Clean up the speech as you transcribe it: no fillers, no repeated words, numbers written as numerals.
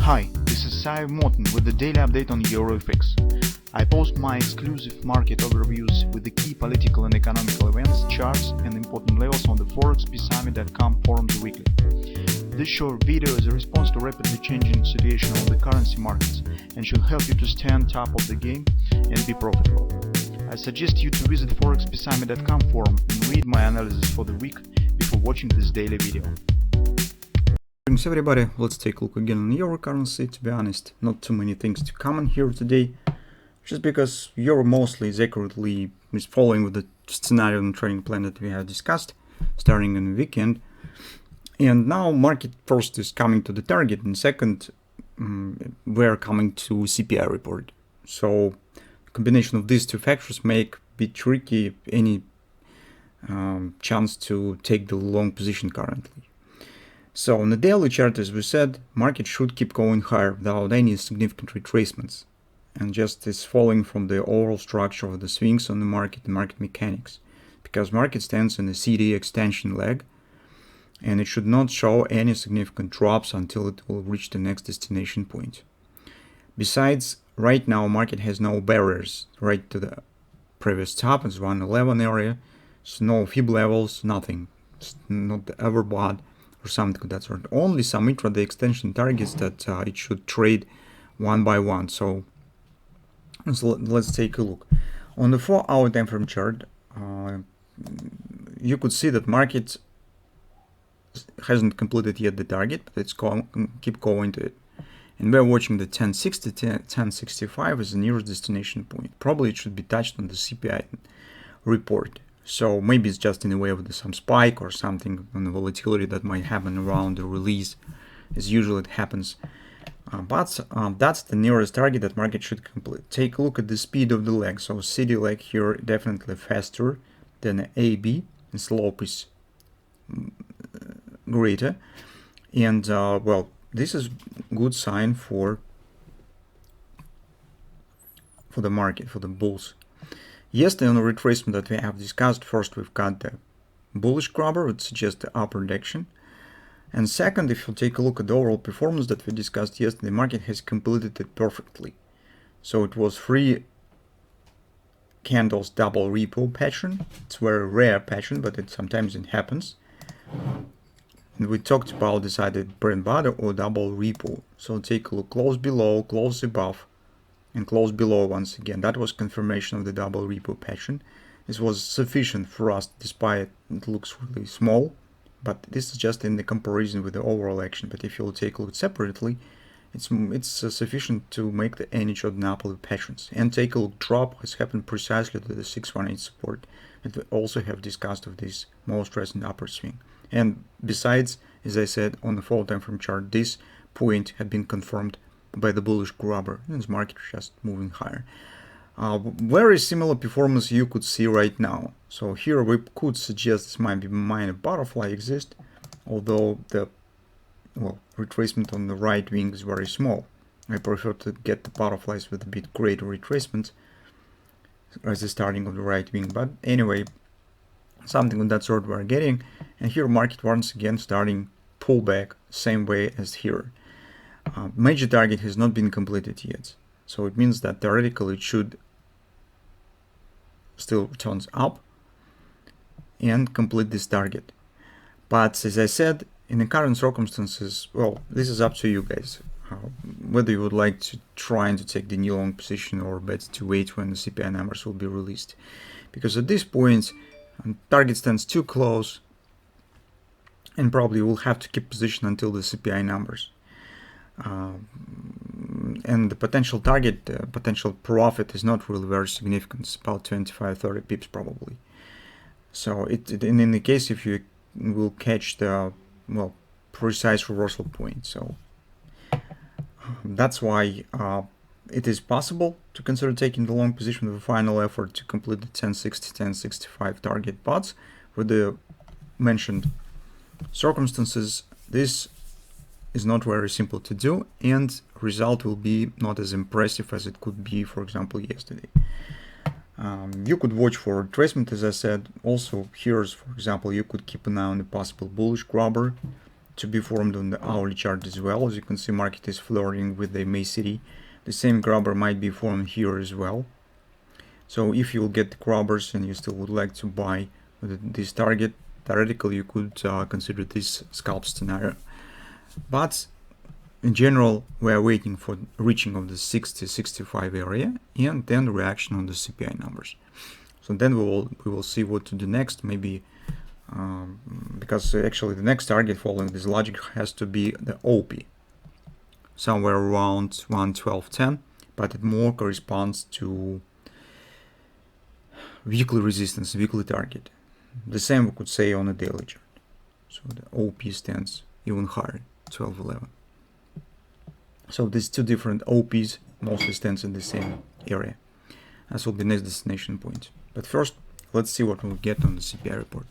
Hi, this is Sive Morten with the daily update on EuroFX. I post my exclusive market overviews with the key political and economical events, charts and important levels on the ForexPeaceArmy.com forums weekly. This short video is a response to rapidly changing situation on the currency markets and should help you to stay on top of the game and be profitable. I suggest you to visit ForexPeaceArmy.com forum and read my analysis for the week before watching this daily video. Greetings everybody, let's take a look again on euro currency. To be honest, not too many things to comment here today, just because euro mostly is accurately following with the scenario and trading plan that we have discussed starting in the weekend. And now market first is coming to the target, and second we're coming to CPI report. So combination of these two factors make a bit tricky any chance to take the long position currently. So on the daily chart, as we said, market should keep going higher without any significant retracements, and just is following from the overall structure of the swings on the market mechanics, because market stands in a CD extension leg, and it should not show any significant drops until it will reach the next destination point. Besides, right now market has no barriers right to the previous top, it's 111 area, so no fib levels, nothing, it's not the overbought or something of that sort. Only some intraday extension targets that it should trade one by one. So let's take a look. On the 4-hour time frame chart, you could see that market hasn't completed yet the target, but it's keep going to it. And we're watching the 1060, 1065 as the nearest destination point. Probably it should be touched on the CPI report. So maybe it's just in the way of some spike or something on the volatility that might happen around the release, as usually it happens. But that's the nearest target that market should complete. Take a look at the speed of the leg. So CD leg here definitely faster than AB, and slope is greater. And well, this is good sign for the market, for the bulls. Yesterday on the retracement that we have discussed, first we've got the bullish grabber, which suggests the upper direction. And second, if you take a look at the overall performance that we discussed yesterday, the market has completed it perfectly. So it was 3 candles double repo pattern. It's a very rare pattern, but sometimes it happens. And we talked about decided bread and butter or double repo. So take a look, close below, close above, and close below once again. That was confirmation of the double repo pattern. This was sufficient for us, despite it looks really small, but this is just in the comparison with the overall action. But if you'll take a look separately, it's sufficient to make the any short and upward patterns. And take a look, drop has happened precisely to the 618 support that we also have discussed of this most recent upward swing. And besides, as I said on the 4 time frame chart, this point had been confirmed by the bullish grabber, and the market just moving higher. Very similar performance you could see right now. So here we could suggest this might be minor butterfly exist, although the retracement on the right wing is very small. I prefer to get the butterflies with a bit greater retracement as the starting of the right wing. But anyway, something of that sort we're getting. And here market once again starting pullback, same way as here. Major target has not been completed yet, so it means that theoretically it should still turns up and complete this target. But as I said, in the current circumstances, well, this is up to you guys, whether you would like to try and to take the new long position or better to wait when the CPI numbers will be released, because at this point target stands too close, and probably will have to keep position until the CPI numbers. And the potential target, potential profit is not really very significant. It's about 25-30 pips probably. So in the case if you will catch the precise reversal point. So that's why it is possible to consider taking the long position with a final effort to complete the 1060, 1065 target. But with the mentioned circumstances, this is not very simple to do, and result will be not as impressive as it could be, for example, yesterday. You could watch for retracement, as I said. Also, here's, for example, you could keep an eye on the possible bullish grabber to be formed on the hourly chart as well. As you can see, market is flirting with the May City. The same grabber might be formed here as well. So if you will get the grabbers and you still would like to buy this target, theoretically you could consider this scalp scenario. But in general, we are waiting for reaching of the 60-65 area and then the reaction on the CPI numbers. So then we will see what to do next. Maybe because actually the next target following this logic has to be the OP, somewhere around 112.10, but it more corresponds to weekly resistance, weekly target. The same we could say on a daily chart. So the OP stands even higher, 12.11. So these two different OPs mostly stands in the same area. This will be next destination point. But first, let's see what we'll get on the CPI report.